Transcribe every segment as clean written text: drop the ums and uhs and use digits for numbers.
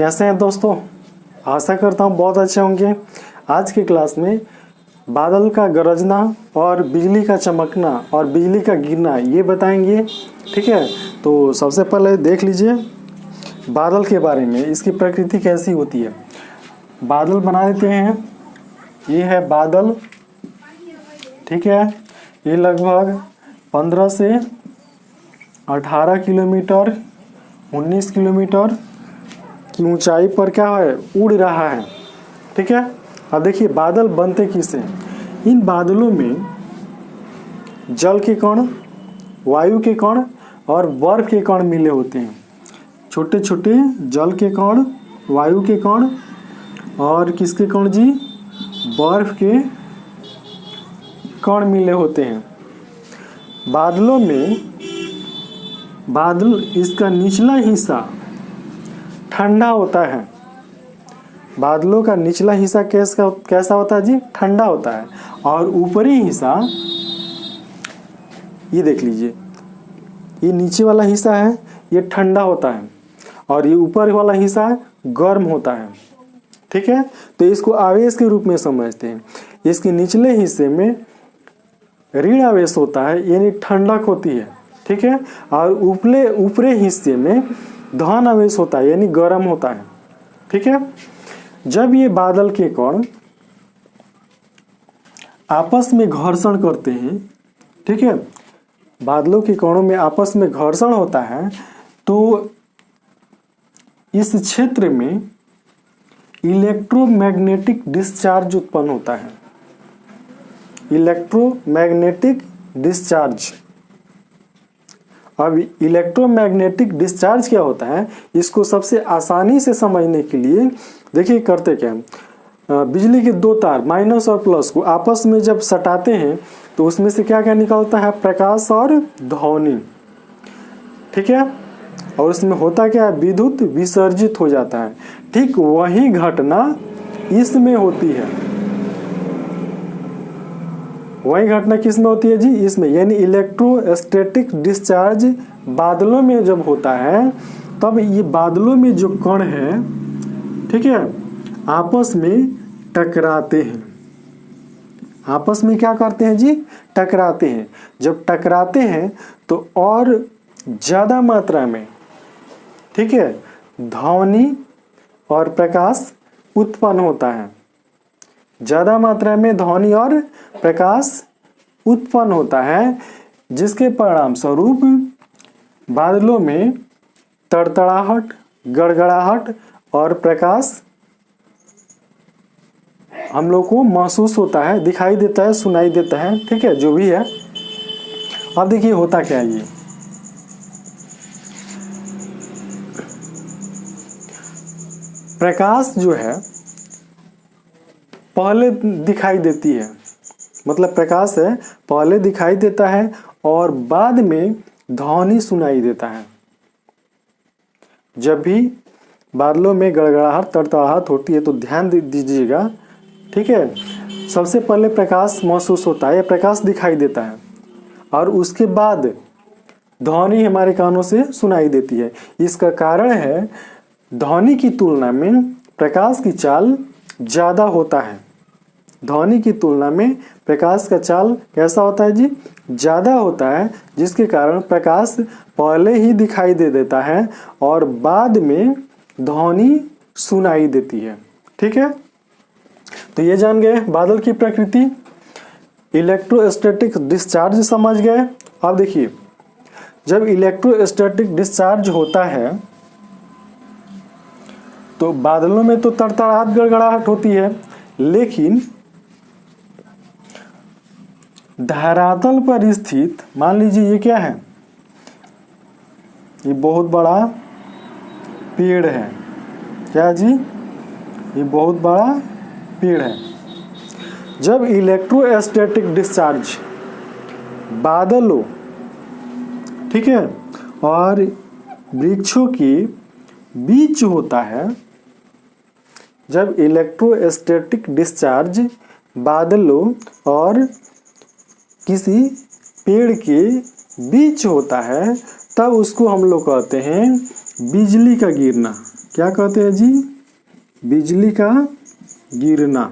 कैसे हैं दोस्तों? आशा करता हूँ बहुत अच्छे होंगे। आज की क्लास में बादल का गरजना और बिजली का चमकना और बिजली का गिरना ये बताएंगे। ठीक है, तो सबसे पहले देख लीजिए बादल के बारे में, इसकी प्रकृति कैसी होती है। बादल बना देते हैं। ये है बादल, ठीक है। ये लगभग 15 से 18 किलोमीटर 19 किलोमीटर की ऊंचाई पर क्या है, उड़ रहा है। ठीक है। अब देखिए बादल बनते किससे। इन बादलों में जल के कण, वायु के कण और बर्फ के कण मिले होते हैं। छोटे छोटे जल के कण, वायु के कण और किसके कण जी, बर्फ के कण मिले होते हैं। बादलों में बादल इसका निचला हिस्सा ठंडा होता है। बादलों का निचला हिस्सा कैसा होता है जी, ठंडा होता है। और ऊपरी हिस्सा ये देख लीजिए, ये नीचे वाला हिस्सा है ये ठंडा होता है और ये ऊपर वाला हिस्सा गर्म होता है। ठीक है, तो इसको आवेश के रूप में समझते हैं। इसके निचले हिस्से में ऋण आवेश होता है यानी ठंडक होती है। ठीक है, और ऊपरी हिस्से में धन आवेश होता है यानी गर्म होता है। ठीक है, जब ये बादल के कण आपस में घर्षण करते हैं, ठीक है, बादलों के कणों में आपस में घर्षण होता है तो इस क्षेत्र में इलेक्ट्रोमैग्नेटिक डिस्चार्ज उत्पन्न होता है। Electromagnetic discharge. अब इलेक्ट्रोमैग्नेटिक डिस्चार्ज क्या होता है, इसको सबसे आसानी से समझने के लिए देखिए करते क्या है। बिजली के दो तार माइनस और प्लस को आपस में जब सटाते हैं तो उसमें से क्या क्या निकलता है, प्रकाश और ध्वनि। ठीक है, और उसमें होता क्या है, विद्युत विसर्जित हो जाता है। ठीक वही घटना इसमें होती है। वही घटना किसमें होती है जी, इसमें, यानी इलेक्ट्रोस्टैटिक डिस्चार्ज बादलों में जब होता है तब ये बादलों में जो कण है, ठीक है, आपस में टकराते हैं। आपस में क्या करते हैं जी, टकराते हैं। जब टकराते हैं तो और ज्यादा मात्रा में, ठीक है, ध्वनि और प्रकाश उत्पन्न होता है। ज्यादा मात्रा में ध्वनि और प्रकाश उत्पन्न होता है, जिसके परिणाम स्वरूप बादलों में तड़तड़ाहट, गड़गड़ाहट और प्रकाश हम लोग को महसूस होता है, दिखाई देता है, सुनाई देता है। ठीक है, जो भी है। अब देखिए होता क्या है, ये प्रकाश जो है पहले दिखाई देती है, मतलब प्रकाश है पहले दिखाई देता है और बाद में ध्वनि सुनाई देता है। जब भी बादलों में गड़गड़ाहट, तड़तड़ाहट होती है तो ध्यान दीजिएगा। ठीक है, सबसे पहले प्रकाश महसूस होता है, प्रकाश दिखाई देता है और उसके बाद ध्वनि हमारे कानों से सुनाई देती है। इसका कारण है ध्वनि की तुलना में प्रकाश की चाल ज्यादा होता है। ध्वनि की तुलना में प्रकाश का चाल कैसा होता है जी, ज्यादा होता है, जिसके कारण प्रकाश पहले ही दिखाई दे देता है और बाद में ध्वनि सुनाई देती है। ठीक है, तो ये जान गए बादल की प्रकृति। इलेक्ट्रोस्टैटिक डिस्चार्ज समझ गए। अब देखिए जब इलेक्ट्रोस्टैटिक डिस्चार्ज होता है तो बादलों में तो तड़तड़ाहट, गड़गड़ाहट होती है, लेकिन धरातल पर स्थित, मान लीजिए ये क्या है, ये बहुत बड़ा पेड़ है। क्या जी, ये बहुत बड़ा पेड़ है। जब इलेक्ट्रोस्टैटिक डिस्चार्ज बादलों, ठीक है, और वृक्षों के बीच होता है, जब इलेक्ट्रोस्टैटिक डिस्चार्ज बादलों और किसी पेड़ के बीच होता है तब उसको हम लोग कहते हैं बिजली का गिरना। क्या कहते हैं जी? बिजली का गिरना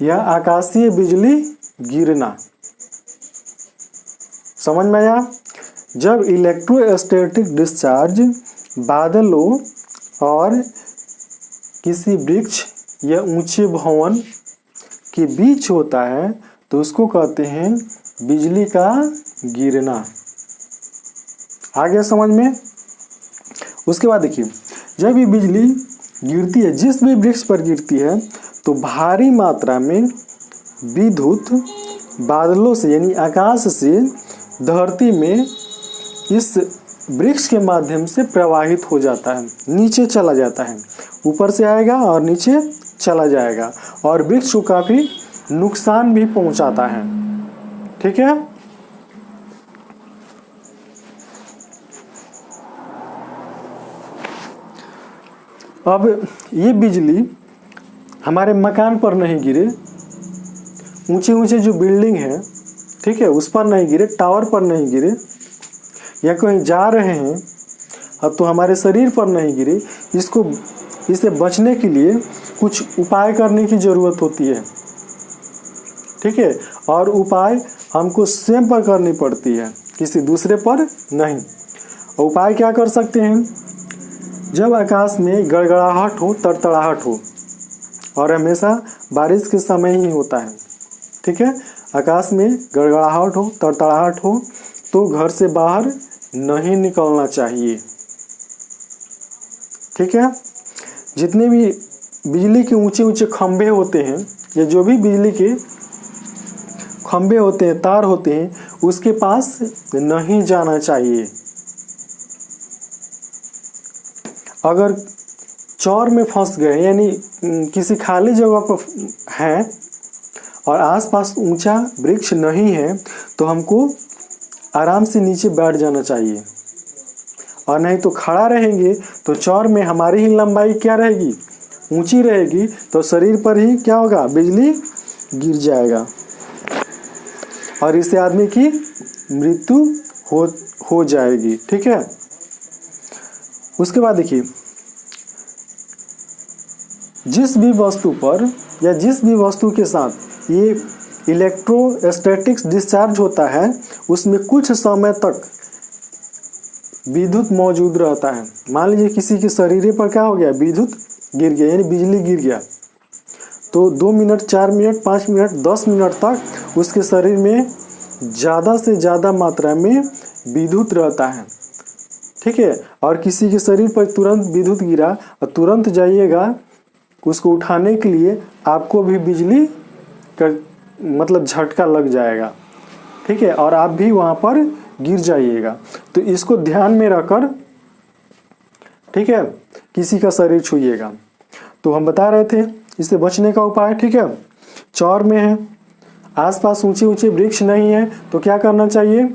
या आकाशीय बिजली गिरना। समझ में आया? जब इलेक्ट्रोस्टैटिक डिस्चार्ज बादलों और किसी वृक्ष या ऊंचे भवन के बीच होता है तो उसको कहते हैं बिजली का गिरना। आ गया समझ में? उसके बाद देखिए, जब ये बिजली गिरती है, जिस भी वृक्ष पर गिरती है, तो भारी मात्रा में विद्युत बादलों से यानी आकाश से धरती में इस वृक्ष के माध्यम से प्रवाहित हो जाता है, नीचे चला जाता है। ऊपर से आएगा और नीचे चला जाएगा और वृक्ष को काफी नुकसान भी पहुंचाता है। ठीक है? अब ये बिजली हमारे मकान पर नहीं गिरे, ऊंचे ऊंचे जो बिल्डिंग है, ठीक है, उस पर नहीं गिरे, टावर पर नहीं गिरे, या कहीं जा रहे हैं अब तो हमारे शरीर पर नहीं गिरे, इससे बचने के लिए कुछ उपाय करने की ज़रूरत होती है। ठीक है? और उपाय हमको स्वयं पर करनी पड़ती है, किसी दूसरे पर नहीं। और उपाय क्या कर सकते हैं? जब आकाश में गड़गड़ाहट हो, तड़तड़ाहट हो, और हमेशा बारिश के समय ही होता है। ठीक है? आकाश में गड़गड़ाहट हो, तड़तड़ाहट हो, तो घर से बाहर नहीं निकलना चाहिए। ठीक है? जितने भी बिजली के ऊंचे ऊंचे खंभे होते हैं या जो भी बिजली के खंभे होते हैं, तार होते हैं, उसके पास नहीं जाना चाहिए। अगर चौर में फंस गए यानी किसी खाली जगह पर हैं और आसपास ऊंचा वृक्ष नहीं है तो हमको आराम से नीचे बैठ जाना चाहिए, और नहीं तो खड़ा रहेंगे तो चौर में हमारी ही लंबाई क्या रहेगी? ऊंची रहेगी, तो शरीर पर ही क्या होगा? बिजली गिर जाएगा और इससे आदमी की मृत्यु हो जाएगी। ठीक है? उसके बाद देखिए, जिस भी वस्तु पर या जिस भी वस्तु के साथ ये इलेक्ट्रोस्टैटिक्स डिस्चार्ज होता है, उसमें कुछ समय तक विद्युत मौजूद रहता है। मान लीजिए किसी के शरीर पर क्या हो गया? विद्युत गिर गया यानी बिजली गिर गया, तो 2 मिनट, 4 मिनट, 5 मिनट, 10 मिनट तक उसके शरीर में ज़्यादा से ज़्यादा मात्रा में विद्युत रहता है। ठीक है? और किसी के शरीर पर तुरंत विद्युत गिरा और तुरंत जाइएगा उसको उठाने के लिए, आपको भी बिजली का मतलब झटका लग जाएगा। ठीक है? और आप भी वहाँ पर गिर जाइएगा। तो इसको ध्यान में रखकर, ठीक है, किसी का शरीर छूइएगा। तो हम बता रहे थे इससे बचने का उपाय। ठीक है? चौर में है, आसपास ऊंचे ऊंचे वृक्ष नहीं है, तो क्या करना चाहिए?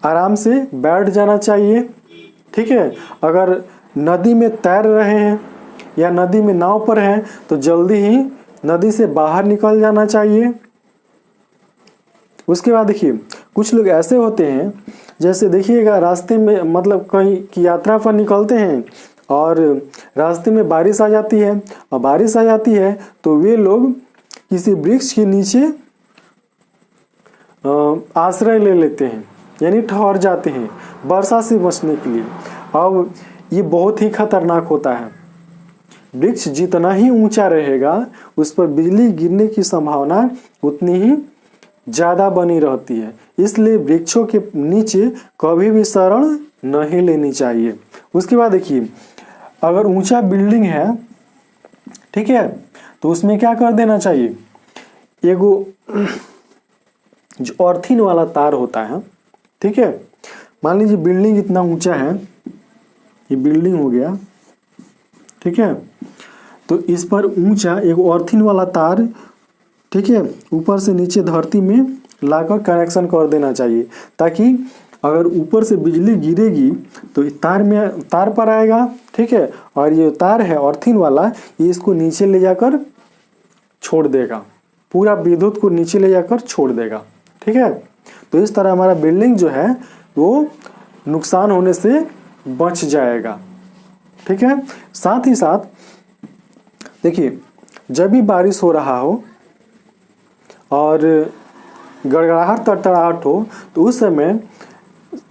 आराम से बैठ जाना चाहिए। ठीक है? अगर नदी में तैर रहे हैं या नदी में नाव पर हैं तो जल्दी ही नदी से बाहर निकल जाना चाहिए। उसके बाद देखिए, कुछ लोग ऐसे होते हैं, जैसे देखिएगा रास्ते में मतलब कहीं की यात्रा पर निकलते हैं और रास्ते में बारिश आ जाती है, और बारिश आ जाती है तो वे लोग किसी वृक्ष के नीचे आश्रय ले लेते हैं, यानी ठहर जाते हैं वर्षा से बचने के लिए। अब ये बहुत ही खतरनाक होता है। वृक्ष जितना ही ऊंचा रहेगा उस पर बिजली गिरने की संभावना उतनी ही ज़्यादा बनी रहती है। इसलिए वृक्षों के नीचे कभी भी शरण नहीं लेनी चाहिए। उसके बाद देखिए, अगर ऊंचा बिल्डिंग है, ठीक है, तो उसमें क्या कर देना चाहिए? एगो जो अर्थिन वाला तार होता है, ठीक है, मान लीजिए बिल्डिंग इतना ऊंचा है, ये बिल्डिंग हो गया, ठीक है, तो इस पर ऊंचा एक अर्थिन वाला तार, ठीक है, ऊपर से नीचे धरती में लाकर कनेक्शन कर देना चाहिए, ताकि अगर ऊपर से बिजली गिरेगी तो तार पर आएगा, ठीक है, और ये तार है अर्थिन वाला, ये इसको नीचे ले जाकर छोड़ देगा, पूरा विद्युत को नीचे ले जाकर छोड़ देगा। ठीक है, तो इस तरह हमारा बिल्डिंग जो है वो नुकसान होने से बच जाएगा। ठीक है। साथ ही साथ देखिए, जब भी बारिश हो रहा हो और गड़गड़ाहट तड़तड़ाहट हो तो उस समय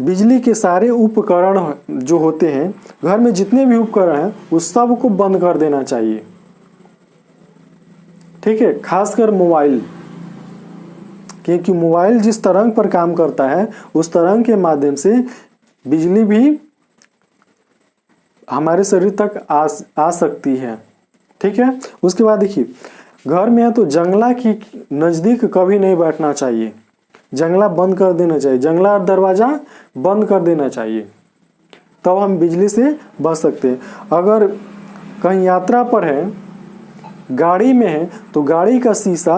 बिजली के सारे उपकरण जो होते हैं, घर में जितने भी उपकरण हैं उस सब को बंद कर देना चाहिए। ठीक है, खासकर मोबाइल, क्योंकि मोबाइल जिस तरंग पर काम करता है उस तरंग के माध्यम से बिजली भी हमारे शरीर तक आ सकती है। ठीक है। उसके बाद देखिए, घर में है तो जंगला की नज़दीक कभी नहीं बैठना चाहिए, जंगला बंद कर देना चाहिए, जंगला और दरवाज़ा बंद कर देना चाहिए, तब हम बिजली से बच सकते हैं। अगर कहीं यात्रा पर है, गाड़ी में है तो गाड़ी का शीशा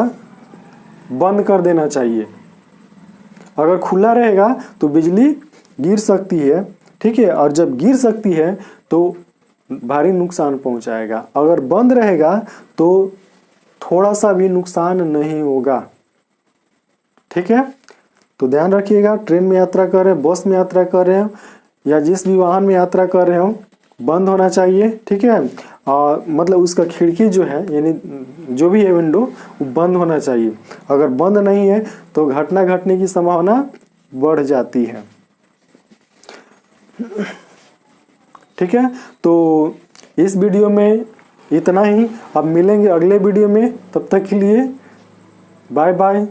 बंद कर देना चाहिए, अगर खुला रहेगा तो बिजली गिर सकती है। ठीक है, और जब गिर सकती है तो भारी नुकसान पहुंचाएगा, अगर बंद रहेगा तो थोड़ा सा भी नुकसान नहीं होगा। ठीक है, तो ध्यान रखिएगा, ट्रेन में यात्रा कर रहे हैं, बस में यात्रा कर रहे हो या जिस भी वाहन में यात्रा कर रहे हो, बंद होना चाहिए। ठीक है, और मतलब उसका खिड़की जो है यानी जो भी है विंडो वो बंद होना चाहिए, अगर बंद नहीं है तो घटना घटने की संभावना बढ़ जाती है। ठीक है, तो इस वीडियो में इतना ही, अब मिलेंगे अगले वीडियो में, तब तक के लिए बाय बाय।